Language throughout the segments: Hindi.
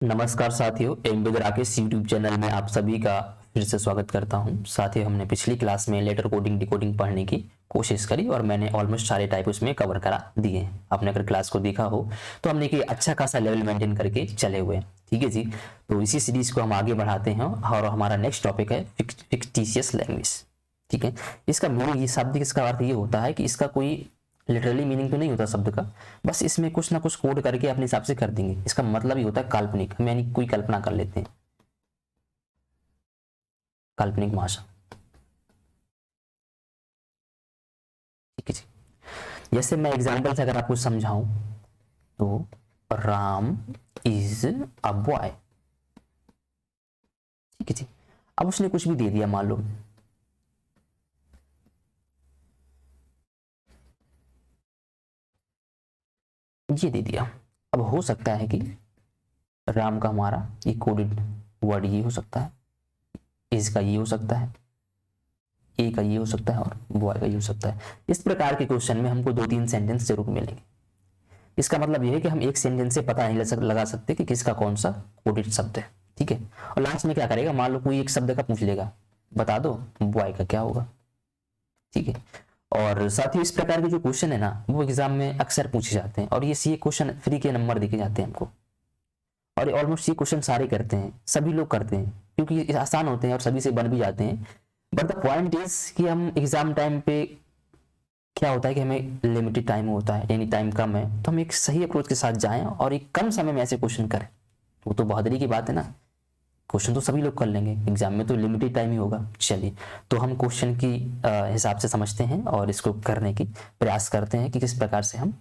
नमस्कार साथियों, am with Rakesh YouTube channel में आप सभी का फिर से स्वागत करता हूं। साथियों, हमने पिछली क्लास में लेटर कोडिंग डिकोडिंग पढ़ने की कोशिश करी और मैंने ऑलमोस्ट सारे टाइप उसमें कवर करा दिए हैं। आपने अगर क्लास को देखा हो तो हमने कि अच्छा खासा लेवल मेंटेन करके चले हुए हैं। ठीक है जी, तो इसी सीरीज को हम आगे बढ़ाते हैं और हमारा नेक्स्ट टॉपिक है फिक्टिशियस लैंग्वेज। ठीक है, इसका मीनिंग, ये शाब्दिक इसका अर्थ ये होता है कि इसका कोई लिटरली मीनिंग तो नहीं होता शब्द का, बस इसमें कुछ ना कुछ कोड करके अपने हिसाब से कर देंगे। इसका मतलब ही होता है काल्पनिक, हम यानी कोई कल्पना कर लेते हैं, काल्पनिक भाषा। ठीक है जी, जैसे मैं एग्जांपल से अगर आपको समझाऊं तो राम इज अ बॉय। ठीक है जी, अब उसने कुछ भी दे दिया, मान लो ये दे दिया। अब हो सकता है कि राम का हमारा ये कोडेड वर्ड ये हो सकता है, इज का ये हो सकता है, ए का ये हो सकता है और बॉय का ये हो सकता है। इस प्रकार के क्वेश्चन में हमको 2-3 सेंटेंस जरूर मिलेंगे। इसका मतलब यह है कि हम एक सेंटेंस से पता नहीं लगा सकते कि किसका कौन सा कोडेड शब्द है। ठीक है, और लास्ट में क्या करेगा, मान लो कोई एक शब्द का पूछ लेगा, बता दो बॉय का क्या होगा। ठीक है, और साथ ही इस प्रकार के जो क्वेश्चन है ना, वो एग्जाम में अक्सर पूछे जाते हैं और ये क्वेश्चन फ्री के नंबर देके जाते हैं हमको। और ऑलमोस्ट ये क्वेश्चन सारे करते हैं, सभी लोग करते हैं क्योंकि ये आसान होते हैं और सभी से बन भी जाते हैं। बट द पॉइंट इज कि हम एग्जाम टाइम पे क्या होता है कि हमें लिमिटेड टाइम होता है, यानी टाइम कम है, तो हम एक सही अप्रोच के साथ जाएं और एक कम समय में ऐसे क्वेश्चन करें। वो तो बहादुरी की बात है ना, क्वेश्चन तो सभी लोग कर लेंगे, एग्जाम में तो लिमिटेड टाइम ही होगा। चलिए, तो हम क्वेश्चन की हिसाब से समझते हैं और इसको करने की प्रयास करते हैं कि किस प्रकार से हम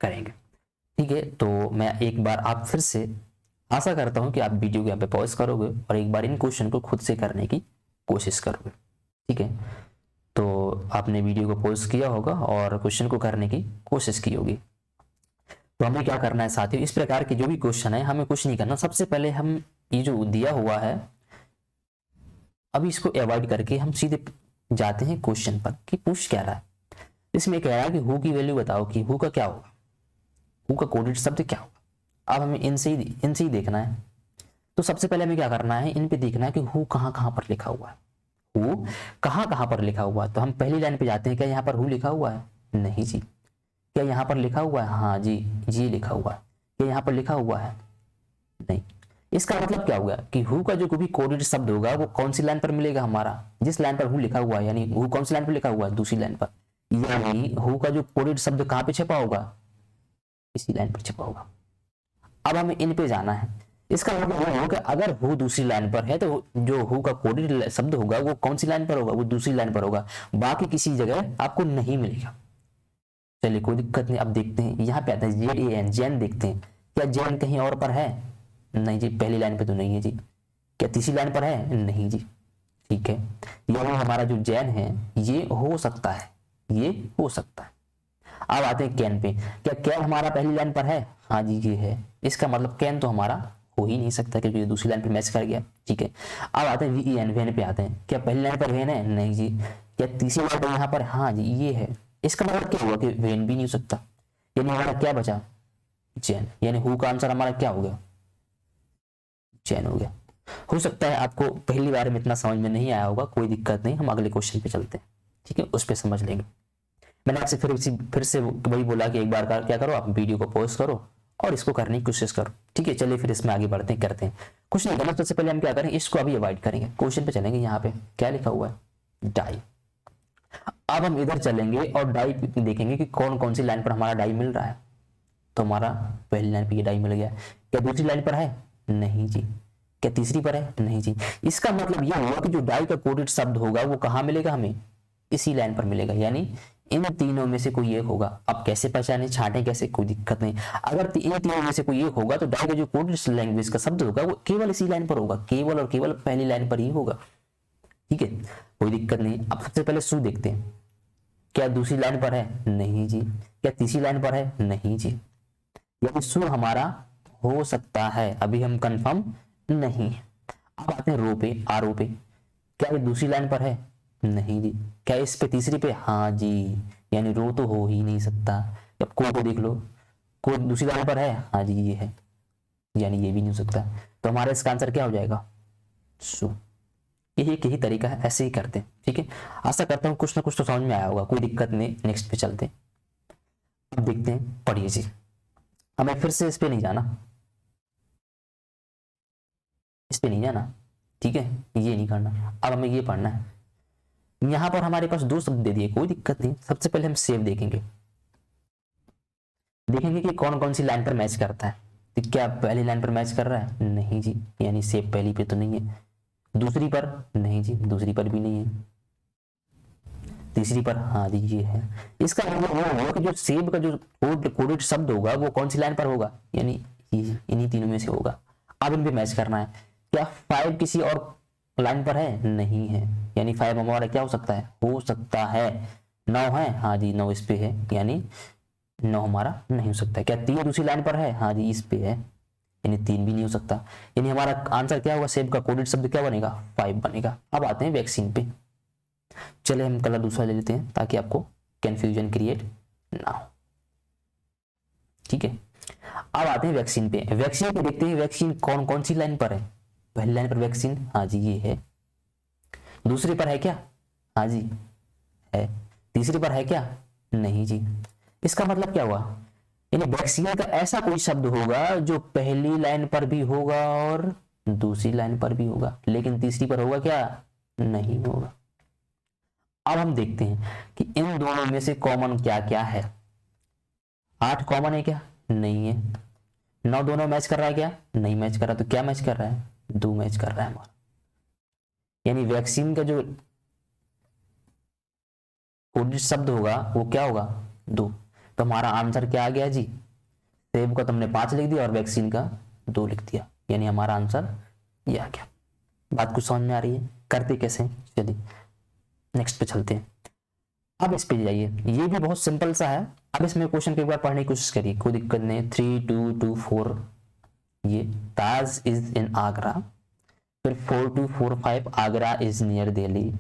करेंगे। ठीक है, तो मैं एक बार आप फिर से आशा करता हूं कि आप वीडियो को यहाँ पे पॉज करोगे और एक बार इन क्वेश्चन को खुद से करने की कोशिश करोगे। ठीक है, तो आपने वीडियो को पॉज किया होगा और क्वेश्चन को करने की कोशिश की होगी। तो हमें क्या करना है साथियों, इस प्रकार के जो भी क्वेश्चन है हमें कुछ नहीं करना। सबसे पहले हम ये जो दिया हुआ है अभी इसको अवॉइड करके हम सीधे जाते हैं क्वेश्चन पर कि पूछ क्या रहा है। इसमें कह रहा है कि हु की वैल्यू बताओ कि हु का क्या होगा, हु का कोडेड शब्द क्या होगा। अब हमें इनसे ही देखना है। तो सबसे पहले हमें क्या करना है, इन पे देखना है कि हु कहाँ कहाँ पर लिखा हुआ है, हु कहाँ कहाँ पर लिखा हुआ है। तो हम पहली लाइन पे जाते हैं, क्या यहाँ पर हु लिखा हुआ है? नहीं जी। क्या यहाँ पर लिखा हुआ है? हाँ जी, ये लिखा हुआ है। क्या यहाँ पर लिखा हुआ है? नहीं। इसका मतलब क्या होगा कि हु का जो भी कोडेड शब्द होगा वो कौन सी लाइन पर मिलेगा, हमारा जिस लाइन पर हु लिखा हुआ है, यानी हु कौन सी लाइन पर लिखा हुआ है? दूसरी लाइन पर। यानी हु का जो कोडेड शब्द कहाँ पे छपा होगा? इसी लाइन पर छपा होगा। अब हमें इन पे जाना है। इसका मतलब यह होगा कि अगर हु दूसरी लाइन पर है तो जो हु का कोडेड शब्द होगा वो कौन सी लाइन पर होगा? वो दूसरी लाइन पर होगा, बाकी किसी जगह आपको नहीं मिलेगा। चलिए, कोई दिक्कत नहीं। अब देखते हैं, यहाँ पे आता है JAN, जैन। देखते हैं क्या जैन कहीं और पर है? नहीं जी, पहली लाइन पे तो नहीं है जी। क्या तीसरी लाइन पर है? नहीं जी। ठीक है, यह हमारा जो जैन है ये हो सकता है, ये हो सकता है। अब आते हैं कैन पे। क्या कैन हमारा पहली लाइन पर है? हाँ जी, ये है। इसका मतलब कैन तो हमारा हो ही नहीं सकता क्योंकि ये दूसरी लाइन पे मैच कर गया। ठीक है, अब आते हैं VEN, वेन पे आते हैं। क्या पहली लाइन पर वेन है? नहीं जी। क्या तीसरी लाइन पर यहाँ पर? हाँ जी, ये है। इसका मतलब क्या हुआ कि वेन भी नहीं हो सकता, यानी हमारा क्या बचा? जैन। यानी हु का आंसर हमारा क्या हो गया? जैन हो गया। हो सकता है आपको पहली बार में इतना समझ में नहीं आया होगा, कोई दिक्कत नहीं, हम अगले क्वेश्चन पे चलते हैं। ठीक है, उस पर समझ लेंगे। मैंने आपसे फिर से वही बोला कि एक बार क्या करो, आप वीडियो को पॉज करो और इसको करने की कोशिश करो। ठीक है, चलिए फिर इसमें आगे बढ़ते हैं, करते हैं। कुछ नहीं करना, सबसे पहले हम क्या करेंगे, इसको अभी अवॉइड करेंगे, क्वेश्चन पे चलेंगे। यहाँ पे क्या लिखा हुआ है? डाई। अब हम इधर चलेंगे और डाई देखेंगे कि कौन कौन सी लाइन पर हमारा डाई मिल रहा है। तो हमारा पहली लाइन पे ये डाई मिल गया। क्या दूसरी लाइन पर है? नहीं जी। क्या तीसरी पर है? नहीं जी। इसका मतलब यह हुआ कि जो डाई का कोडेड शब्द होगा वो कहाँ मिलेगा हमें? इसी लाइन पर मिलेगा, यानी इन तीनों में से कोई एक होगा। अब कैसे पहचाने, छांटे कैसे, कोई दिक्कत नहीं। अगर इन तीनों में से कोई एक होगा तो डाई का जो कोडेड लैंग्वेज का शब्द होगा वो केवल इसी लाइन पर होगा, केवल और केवल पहली लाइन पर ही होगा। ठीक है, कोई दिक्कत नहीं। अब सबसे पहले सु देखते हैं। क्या दूसरी लाइन पर है? नहीं जी। क्या तीसरी लाइन पर है? नहीं जी। यानी सु हमारा हो सकता है, अभी हम कंफर्म नहीं। अब आते हैं रो पे, आर पे। क्या ये दूसरी लाइन पर है? नहीं जी। क्या इस पे तीसरी पे? हाँ जी। यानी रो तो हो ही नहीं सकता। अब को देख लो, को दूसरी लाइन पर है? हाँ जी, ये है। यानी ये भी नहीं हो सकता। तो हमारा इसका आंसर क्या हो जाएगा? सो यही तरीका है, ऐसे ही करते हैं। ठीक है, आशा करता हूँ कुछ ना कुछ तो समझ में आया होगा, कोई दिक्कत नहीं। नेक्स्ट पे चलते हैं, अब देखते हैं, पढ़िए जी। हमें फिर से इस पे नहीं जाना, इस पे नहीं जाना, ठीक है, ये नहीं करना। अब हमें ये पढ़ना है। यहां पर हमारे पास 2 शब्द दे दिए, कोई दिक्कत नहीं। सबसे पहले हम सेव देखेंगे, देखेंगे कि कौन कौन सी लाइन पर मैच करता है। तो क्या पहली लाइन पर मैच कर रहा है? नहीं जी, यानी सेव पहली पे तो नहीं है। दूसरी पर? नहीं जी, दूसरी पर भी नहीं है। तीसरी पर? हाँ जी ये है। इसका मतलब वो होगा कि जो सेव का जो कोडेड शब्द होगा वो कौन सी लाइन पर होगा, यानी इन्हीं तीनों में से होगा। अब इन पे मैच करना है। क्या 5 किसी और लाइन पर है? नहीं है, यानी 5 हमारा क्या हो सकता है? हो सकता है 9 है, हाँ जी 9 इस पे है, यानी 9 हमारा नहीं हो सकता। क्या 3 दूसरी लाइन पर है? हाँ जी इस पे है, यानी 3 भी नहीं हो सकता। यानी हमारा आंसर क्या होगा? सेव का कोडेड शब्द क्या बनेगा? 5 बनेगा। अब आते हैं वैक्सीन पे। चले हम कलर दूसरा ले लेते हैं ताकि आपको कंफ्यूजन क्रिएट ना हो। ठीक है, अब आते हैं वैक्सीन पे। वैक्सीन पे देखते हैं वैक्सीन कौन कौन सी लाइन पर है। पहली लाइन पर वैक्सीन, हाँ जी ये है। दूसरी पर है क्या? हाँ जी है। तीसरी पर है क्या? नहीं जी। इसका मतलब क्या हुआ? यानी वैक्सीन का ऐसा कोई शब्द होगा जो पहली लाइन पर भी होगा और दूसरी लाइन पर भी होगा, लेकिन तीसरी पर होगा क्या? नहीं होगा। अब हम देखते हैं कि इन दोनों में से कॉमन क्या क्या है। 8 कॉमन है क्या? नहीं है। 9 दोनों मैच कर रहा है क्या? नहीं मैच कर रहा। तो क्या मैच कर रहा है? 2 मैच कर रहा है हमारा। यानी वैक्सीन का जो कोडिड शब्द होगा वो क्या होगा? 2। तो हमारा आंसर क्या आ गया जी? सेब का तुमने 5 लिख दिया और वैक्सीन का 2 लिख दिया, यानी हमारा आंसर ये आ गया। बात कुछ समझ में आ रही है? करते कैसे? चलिए नेक्स्ट पे चलते हैं। अब इस पे जाइए, ये भी बहुत सिंपल सा है। अब इसमें क्वेश्चन को एक बार पढ़ने की कोशिश करिए, कोई दिक्कत नहीं। 3224 ये ताज इज इन आगरा, फिर 4245 आगरा इज नियर दिल्ली।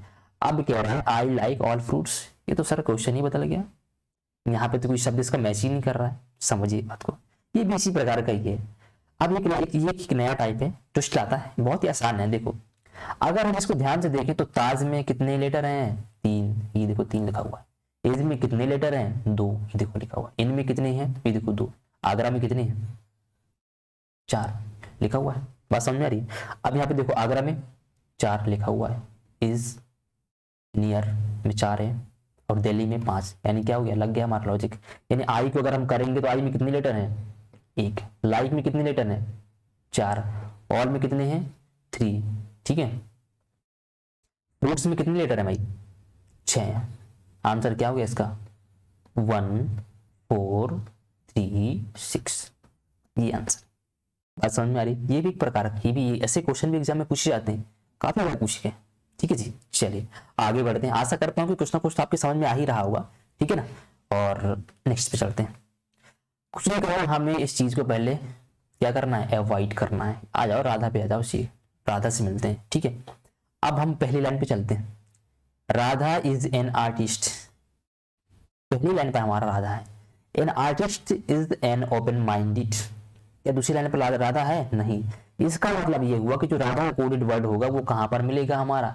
अब कह रहा है आई लाइक ऑल फ्रूट्स। ये तो सर क्वेश्चन ही बदल गया, यहाँ पे तो कोई शब्द इसका मैच ही नहीं कर रहा है। समझिए बात को, ये भी इसी प्रकार का ही है। अब ये एक नया टाइप है, ट्विस्ट लाता है, बहुत ही आसान है। देखो अगर हम इसको ध्यान से देखें तो ताज में कितने लेटर हैं? 3, ये देखो 3 लिखा हुआ है। इज में कितने लेटर हैं? 2, ये देखो लिखा हुआ है। इन में कितने हैं? ये देखो 2। आगरा में कितने हैं? 4 लिखा हुआ है। बात समझ में आ रही है? अब यहाँ पे देखो आगरा में 4 लिखा हुआ है, इज नियर में 4 है और दिल्ली में 5, यानी क्या हो गया? लग गया हमारा लॉजिक। यानी आई को अगर हम करेंगे तो आई में कितने लेटर हैं? 1। लाइक में कितने लेटर हैं? 4। ऑल में कितने हैं? 3। ठीक है, फ्रूट्स में कितने लेटर हैं भाई? 6। आंसर क्या हो गया इसका? 1 4 3 6, ये आंसर। बात समझ में आ रही? ये भी एक प्रकार की, भी ऐसे क्वेश्चन भी एग्जाम में पूछे जाते हैं, काफी बार पूछे गए। ठीक है जी, चलिए आगे बढ़ते हैं। आशा करता हूँ कि कुछ ना कुछ तो आपके समझ में आ ही रहा होगा। ठीक है ना, और नेक्स्ट पे चलते हैं। कुछ नहीं करना, हमें इस चीज को पहले क्या करना है? अवॉइड करना है। आ जाओ राधा पे, आ जाओ सी, राधा से मिलते हैं। ठीक है, अब हम पहली लाइन पे चलते हैं। राधा इज एन आर्टिस्ट, पहली लाइन पे हमारा राधा है। An artist is an open minded, या दूसरी लाइन पर राधा है? नहीं। इसका मतलब ये हुआ कि जो राधा कोडेड वर्ड होगा वो कहां पर मिलेगा? हमारा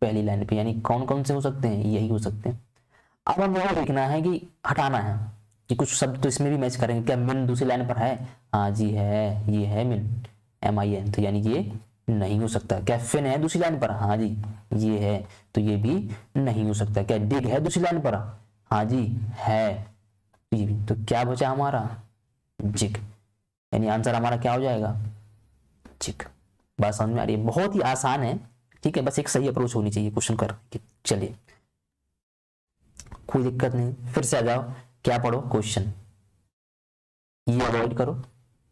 पहली लाइन पे। यानी कौन कौन से हो सकते हैं? यही हो सकते हैं। अब हम यह देखना है कि हटाना है कि कुछ शब्द तो इसमें भी मैच करेंगे। क्या मिन दूसरी लाइन पर है? हाँ जी है, ये है मिन, MIN, तो यानी ये नहीं हो सकता। क्या फिन है दूसरी लाइन पर? हाँ जी ये है, तो ये भी नहीं हो सकता। क्या डिग है दूसरी लाइन पर? हाँ जी है, ये भी। तो क्या बचा हमारा? जिग, यानी आंसर हमारा क्या हो जाएगा? जिग। बात समझ में आ रही है? बहुत ही आसान है। ठीक है, बस एक सही अप्रोच होनी चाहिए क्वेश्चन करने की। चलिए कोई दिक्कत नहीं, फिर से आ जाओ। क्या पढ़ो? क्वेश्चन, ये अवॉइड करो।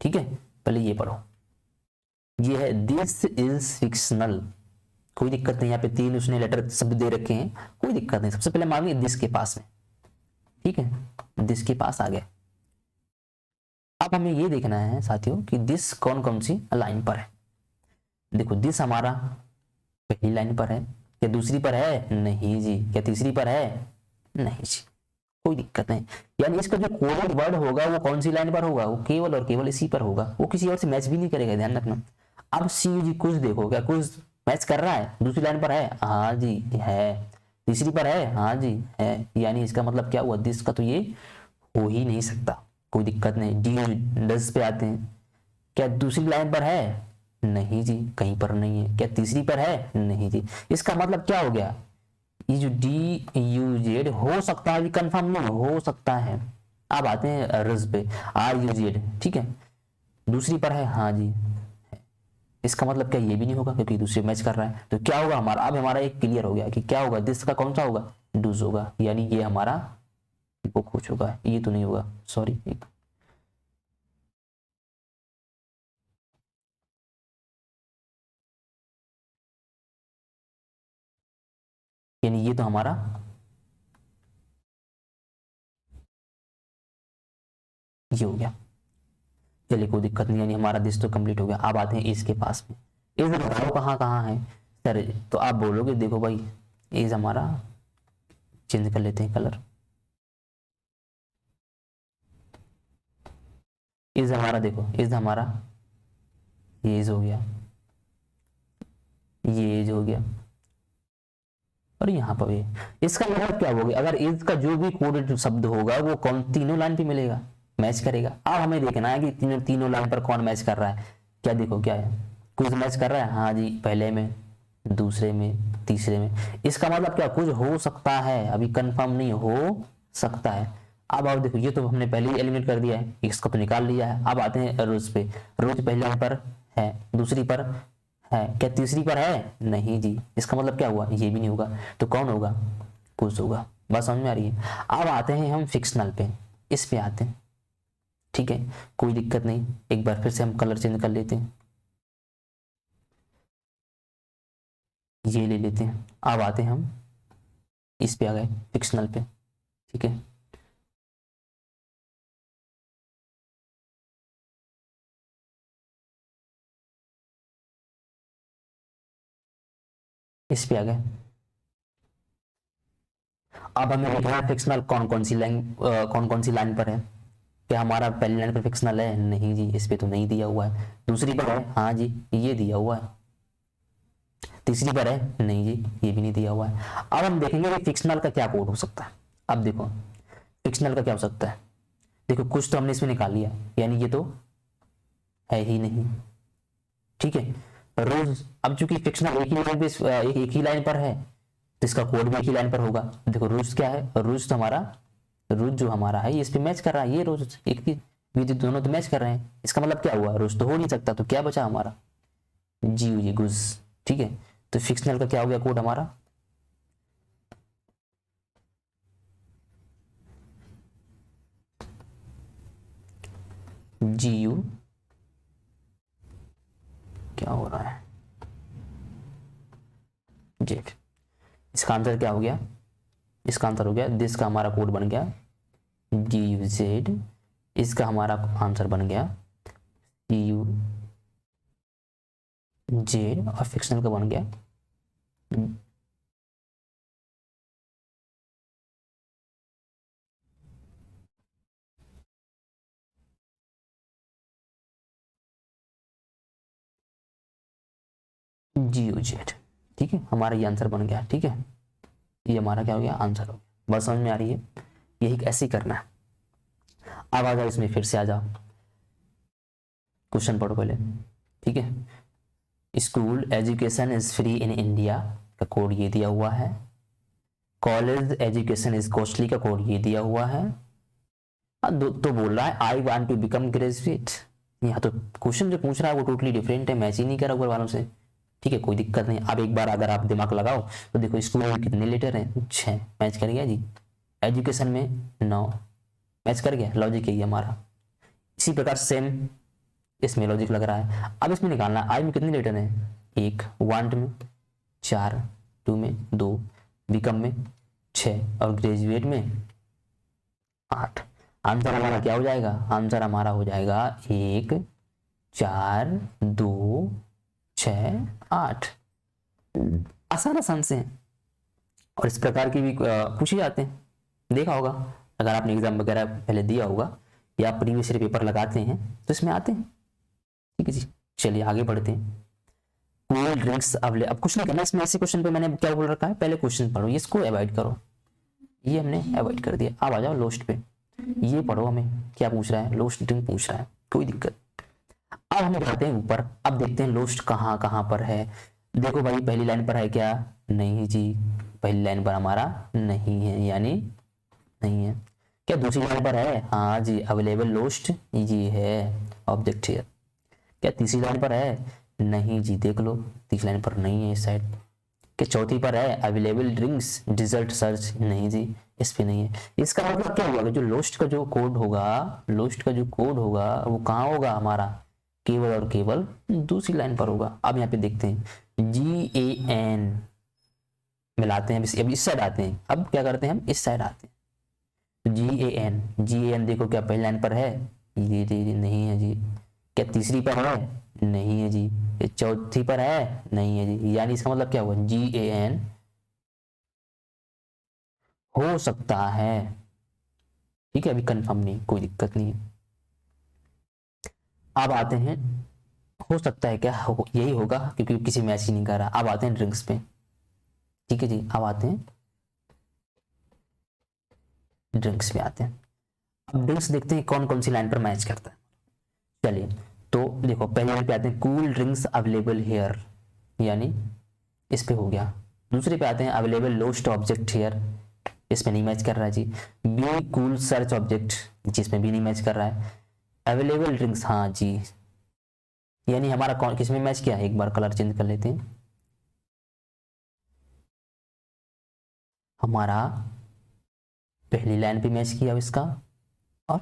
ठीक है, पहले ये पढ़ो। ये है दिस इज फिक्शनल, कोई दिक्कत नहीं। यहाँ पे 3 उसने लेटर शब्द दे रखे हैं, कोई दिक्कत नहीं। सबसे पहले मांगे दिस के पास में, ठीक है, दिस के पास आ गए। अब हमें ये देखना है साथियों कि दिस कौन कौन सी लाइन पर है। देखो दिस हमारा पहली लाइन पर है। क्या दूसरी पर है? नहीं जी। क्या तीसरी पर है? नहीं जी। कोई दिक्कत नहीं। यानी इसका जो कोडेड वर्ड होगा वो कौन सी लाइन पर होगा, वो केवल और केवल इसी पर होगा, वो किसी और से मैच भी नहीं करेगा, ध्यान रखना। अब सी जी कुछ देखो, क्या कुछ मैच कर रहा है, दूसरी लाइन पर है, हाँ जी है, तीसरी पर है, हाँ जी है, यानी इसका मतलब क्या हुआ, दिस का तो ये हो ही नहीं सकता, कोई दिक्कत नहीं। डी 10 पे आते हैं, क्या दूसरी लाइन पर है, नहीं जी कहीं पर नहीं है, क्या तीसरी पर है, नहीं जी, इसका मतलब क्या हो गया, ये जो डी यू जेड हो सकता है, कंफर्म नहीं हो सकता है। अब आते हैं रज पे, आर यू जेड, ठीक है, दूसरी पर है, हाँ जी, इसका मतलब क्या, ये भी नहीं होगा क्योंकि दूसरे मैच कर रहा है, तो क्या होगा हमारा, अब हमारा एक क्लियर हो गया कि क्या होगा, दिस का कौन सा होगा, डूज होगा, यानी ये हमारा वो कुछ होगा, ये तो नहीं होगा, सॉरी एक यानी ये तो हमारा ये हो गया। चलिए कोई दिक्कत नहीं, यानी हमारा दिस तो कंप्लीट हो गया। अब आते हैं इसके पास में, इस बताओ कहाँ कहाँ है सर, तो आप बोलोगे देखो भाई इज हमारा, चेंज कर लेते हैं कलर, इज हमारा देखो, इज हमारा ये इज हो गया, ये इज हो गया, और यहाँ पर भी। इसका मतलब क्या होगा, अगर इज का जो भी कोडेड शब्द होगा वो कौन तीनों लाइन पे मिलेगा, मैच करेगा। अब हमें देखना है कि तीनों तीनों लाइन पर कौन मैच कर रहा है, क्या देखो क्या है, कुछ मैच कर रहा है, हाँ जी पहले में, दूसरे में, तीसरे में, इसका मतलब क्या कुछ हो सकता है, अभी कंफर्म नहीं हो सकता है। अब आप देखो ये तो हमने पहले ही एलिमिनेट कर दिया है, इसका तो निकाल लिया है। अब आते हैं रोज पे, रोज पहले पर है, दूसरी पर है, क्या तीसरी पर है, नहीं जी, इसका मतलब क्या हुआ, ये भी नहीं होगा, तो कौन होगा, कुछ होगा। बस समझ में आ रही है। अब आते हैं हम फिक्शनल पे, इस पे आते हैं, ठीक है, कोई दिक्कत नहीं, एक बार फिर से हम कलर चेंज कर लेते हैं, ये ले लेते हैं। अब आते हैं हम इस पे आ गए फिक्शनल पे, ठीक है, इस पे आ गए। अब हमें देखना है फिक्शनल कौन कौन सी लाइन, कौन कौन सी लाइन पर है, क्या हमारा पहली लाइन पर फिक्शनल है, नहीं जी इस पे तो नहीं दिया हुआ है, दूसरी पर है, हाँ जी ये दिया हुआ है, तीसरी पर है, नहीं जी ये भी नहीं दिया हुआ है। अब हम देखेंगे कि फिक्शनल का क्या कोड हो सकता है। अब देखो फिक्शनल का क्या हो सकता है, देखो कुछ तो हमने इसमें निकाल लिया, यानी ये तो है ही नहीं, ठीक है, रोज। अब चूंकि फिक्शनल एक ही लाइन पे एक ही लाइन पर है, तो इसका कोड भी एक ही लाइन पर होगा। देखो रूज क्या है, रूज तो हमारा, रूज जो हमारा है ये इस पे मैच कर रहा है, ये रोज एक भी, ये दोनों तो मैच कर रहे हैं, इसका मतलब क्या हुआ, रोज तो हो नहीं सकता, तो क्या बचा हमारा, जी गुज, ठीक है। तो फिक्शनल का क्या हो गया कोड हमारा, GU, क्या हो रहा है, जेड। इसका आंसर क्या हो गया, इसका आंसर हो गया, दिस का हमारा कोड बन गया GUZ, इसका हमारा आंसर बन गया GUJ, और फिक्शनल का बन गया GUZ, ठीक है, हमारा ये आंसर बन गया, ठीक है, ये हमारा क्या हो गया, आंसर हो गया। बस समझ में आ रही है, यही ऐसे ही करना है। अब आ जाओ इसमें, फिर से आ जाओ, क्वेश्चन पढ़ो पहले, ठीक है। School education is free in India का कोड ये दिया हुआ है, कॉलेज एजुकेशन इज कॉस्टली का कोड ये दिया हुआ है। तो बोल रहा है I want to become graduate, यहाँ तो क्वेश्चन जो पूछ रहा है वो टोटली डिफरेंट है, मैच ही नहीं करा ऊपर वालों से, ठीक है, कोई दिक्कत नहीं। अब एक बार अगर आप दिमाग लगाओ तो देखो स्कूल में कितने लेटर हैं, 6, मैच कर गया जी, एजुकेशन में 9, मैच कर गया, लॉजिक यही हमारा। इसी प्रकार सेम इसमें लॉजिक लग रहा है। अब इसमें निकालना है आई में कितने लेटर हैं, 1, वांट में 4, टू में 2, बिकम में 6, और ग्रेजुएट में 8। आंसर हमारा क्या हो जाएगा, आंसर हमारा हो जाएगा 1, 4, 2, 6, 8। आसान आसान से हैं, और इस प्रकार की भी पूछे जाते हैं, देखा होगा। अगर आपने एग्जाम वगैरह पहले दिया होगा या प्रीवियस ईयर पेपर लगाते हैं तो इसमें आते हैं। ठीक है जी, चलिए आगे बढ़ते हैं। कूल ड्रिंक्स अवेलेबल, अब कुछ नहीं करना इसमें, ऐसे क्वेश्चन पे मैंने क्या बोल रखा है, पहले क्वेश्चन पढ़ो, इसको अवॉइड करो, ये हमने अवॉइड कर दिया। अब आ जाओ लोस्ट पे, ये पढ़ो, हमें क्या पूछ रहा है, लोस्ट ड्रिंक पूछ रहा है, कोई दिक्कत। अब हम बढ़ते हैं ऊपर, अब देखते हैं लोस्ट कहाँ कहाँ पर है। देखो भाई पहली लाइन पर है क्या, नहीं जी, पहली लाइन पर हमारा नहीं है, यानी नहीं है। क्या दूसरी लाइन पर है, हाँ जी, अवेलेबल लोस्ट ये है ऑब्जेक्ट हियर। क्या तीसरी लाइन पर है, नहीं जी, देख लो तीसरी लाइन पर नहीं है इस साइड। क्या चौथी पर है अवेलेबल ड्रिंक्स डिजर्ट सर्च, नहीं जी इस पे नहीं है। इसका मतलब क्या हुआ, जो लोस्ट का जो कोड होगा, लोस्ट का जो कोड होगा वो कहाँ होगा हमारा, केवल और केवल दूसरी लाइन पर होगा। अब यहाँ पे देखते हैं GAN मिलाते हैं, अब इस साइड आते हैं, अब क्या करते हैं हम इस साइड आते हैं। GAN देखो क्या पहली लाइन पर है, ये नहीं है जी। क्या तीसरी पर है, नहीं है जी। ये चौथी पर है, नहीं है जी, यानी इसका मतलब क्या हुआ, GAN हो सकता है। ठीक है, अभी कंफर्म नहीं, कोई दिक्कत नहीं है। अब आते हैं, हो सकता है क्या यही होगा क्योंकि किसी मैच ही नहीं कर रहा। अब आते हैं ड्रिंक्स पे, ठीक है जी, अब आते हैं ड्रिंक्स पे आते हैं। अब ड्रिंक्स देखते हैं कौन कौन सी लाइन पर मैच करता है। चलिए तो देखो पहले लाइन पे आते हैं, कूल ड्रिंक्स अवेलेबल हेयर, यानी इस पे हो गया। दूसरे पे आते हैं अवेलेबल लोस्ट ऑब्जेक्ट हेयर, इसमें नहीं मैच कर रहा है जी। बी कूल सर्च ऑब्जेक्ट, जिसमें भी नहीं मैच कर रहा है। अवेलेबल ड्रिंक्स, हाँ जी, यानी हमारा कौन किस में मैच किया है, एक बार कलर चेंज कर लेते हैं। हमारा पहली लाइन पे मैच किया इसका और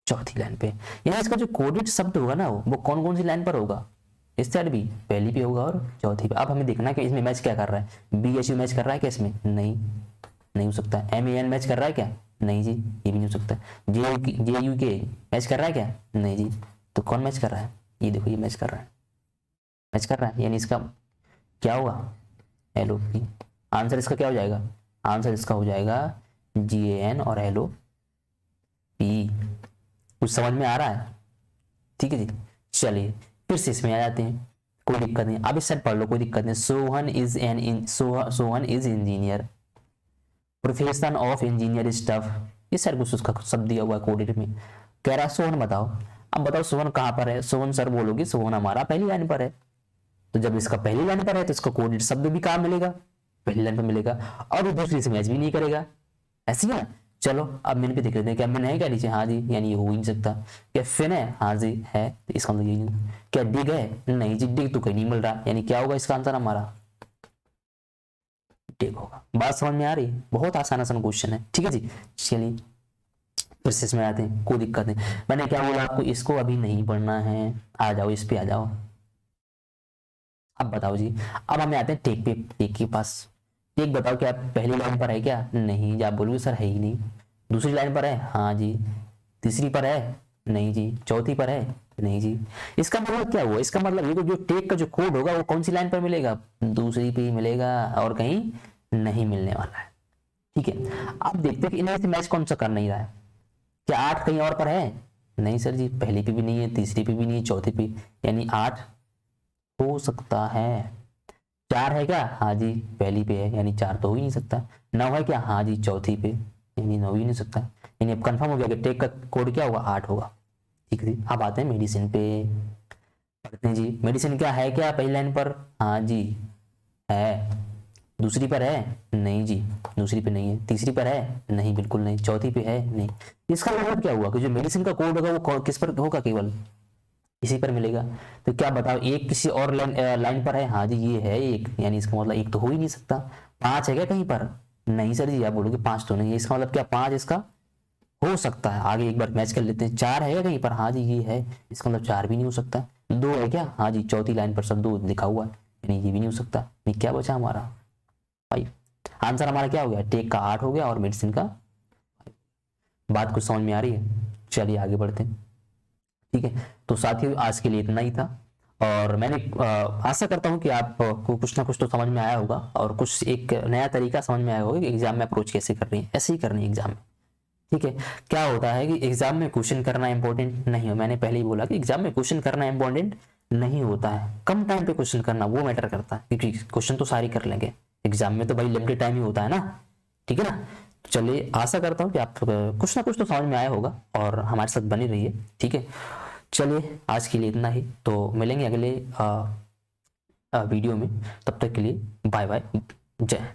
चौथी लाइन पे, यानी इसका जो कोडेड शब्द होगा ना वो कौन कौन सी लाइन पर होगा, इस साइड भी पहली पे होगा और चौथी पे। अब हमें देखना है कि इसमें मैच क्या कर रहा है, BHU मैच कर रहा है क्या इसमें, नहीं हो सकता। MAN मैच कर रहा है क्या, नहीं जी, ये भी नहीं हो सकता। JUK मैच कर रहा है क्या, नहीं जी, तो कौन मैच कर रहा है, ये देखो ये मैच कर रहा है, मैच कर रहा है, यानी इसका क्या होगा, LOP। आंसर इसका क्या हो जाएगा, आंसर इसका हो जाएगा GAN और LOP। कुछ समझ में आ रहा है, ठीक है जी। चलिए फिर से इसमें आ जाते हैं, कोई दिक्कत नहीं, अब इस साइड पढ़ लो, कोई दिक्कत नहीं। Sohan is engineer, profession of engineer stuff, इस साइड कुछ उसका शब्द दिया हुआ है कोडेड में। कह रहा सोहन बताओ, अब बताओ सोहन कहाँ पर है, सोहन सर बोलोगे सोहन हमारा पहली लाइन पर है, तो जब इसका पहली लाइन पर है तो इसका कोडेड शब्द भी कहाँ मिलेगा, पहली लाइन पर मिलेगा, और वो दूसरी से मैच भी नहीं करेगा, ऐसी है। चलो अब मैंने पे देख लेते हैं, क्या मैंने है क्या नीचे, हाँ जी, यानी ये हो ही नहीं सकता। क्या फिन है, हाँ जी है, तो इसका मतलब यही नहीं। क्या डिग है, नहीं जी, डिग तो कहीं नहीं मिल रहा, यानी क्या होगा इसका आंसर हमारा डिग होगा। बात समझ में आ रही है, बहुत आसान आसान क्वेश्चन है, ठीक है जी। चलिए फिर से इसमें आते हैं, कोई दिक्कत नहीं। मैंने क्या बोला आपको, इसको अभी नहीं पढ़ना है, आ जाओ इस पे आ जाओ। अब बताओ जी, अब हमें आते हैं टेक पे, टेक के पास। टेक बताओ क्या पहली लाइन पर है क्या, नहीं जी, आप बोलोगे सर है ही नहीं। दूसरी लाइन पर है, हाँ जी। तीसरी पर है, नहीं जी। चौथी पर है, नहीं जी। इसका मतलब क्या हुआ, इसका मतलब ये जो टेक का जो कोड होगा वो कौन सी लाइन पर मिलेगा, दूसरी पे ही मिलेगा और कहीं नहीं मिलने वाला है, ठीक है। अब देखते हैं कि इनमें से मैच कौन सा कर नहीं रहा है। क्या 8 कहीं और पर है, नहीं सर जी, पहली पे भी नहीं है, तीसरी पे भी नहीं है, चौथी पे, यानी 8 हो सकता है। 4 है क्या, हाँ जी, पहली पे है, यानी 4 तो हो ही नहीं सकता। 9 है क्या, हाँ जी, चौथी पे, यानी 9 ही नहीं सकता। यानी अब कंफर्म हो गया कि टेक का कोड क्या होगा, 8 होगा, ठीक है। अब आते हैं मेडिसिन पे, पढ़ते हैं जी। मेडिसिन क्या है क्या पहली लाइन पर, हाँ जी है। दूसरी पर है, नहीं जी, दूसरी पे नहीं है। तीसरी पर है, नहीं, बिल्कुल नहीं। चौथी पे है, नहीं। इसका मतलब क्या हुआ कि जो मेडिसिन का कोड होगा वो किस पर होगा, केवल इसी पर मिलेगा। तो क्या बताओ, एक किसी और लाइन पर है, हाँ जी ये है एक, यानी इसका मतलब एक तो हो ही नहीं सकता। 5 है क्या कहीं पर, नहीं सर जी, आप बोलोगे 5 तो नहीं है, इसका मतलब क्या 5 इसका हो सकता है। आगे एक बार मैच कर लेते हैं, 4 है क्या कहीं पर, हाँ जी ये है, इसका मतलब 4 भी नहीं हो सकता। 2 है क्या, हाँ जी, चौथी लाइन पर सब 2 लिखा हुआ है, यानी ये भी नहीं हो सकता। नहीं, क्या बचा हमारा 5। आंसर हमारा क्या हो गया, टेक का 8 हो गया और मेडिसिन का। बात कुछ समझ में आ रही है, चलिए आगे बढ़ते हैं, ठीक है। तो साथियों आज के लिए इतना ही था, और मैंने आशा करता हूं कि आपको कुछ ना कुछ तो समझ में आया होगा, और कुछ एक नया तरीका समझ में आया होगा कि एग्जाम में अप्रोच कैसे कर रही है, ऐसे ही करनी है एग्जाम में, ठीक है। क्या होता है कि एग्जाम में क्वेश्चन करना इंपॉर्टेंट नहीं हो, मैंने पहले ही बोला कि एग्जाम में क्वेश्चन करना इंपॉर्टेंट नहीं होता है, कम टाइम पे क्वेश्चन करना वो मैटर करता है, क्योंकि क्वेश्चन तो सारे कर लेंगे, एग्जाम में तो भाई लिमिटेड टाइम ही होता है ना, ठीक है ना। तो चलिए आशा करता हूँ कि आप कुछ ना कुछ तो समझ में आया होगा और हमारे साथ बनी रहिए, ठीक है। चलिए आज के लिए इतना ही, तो मिलेंगे अगले वीडियो में, तब तक के लिए बाय बाय, जय।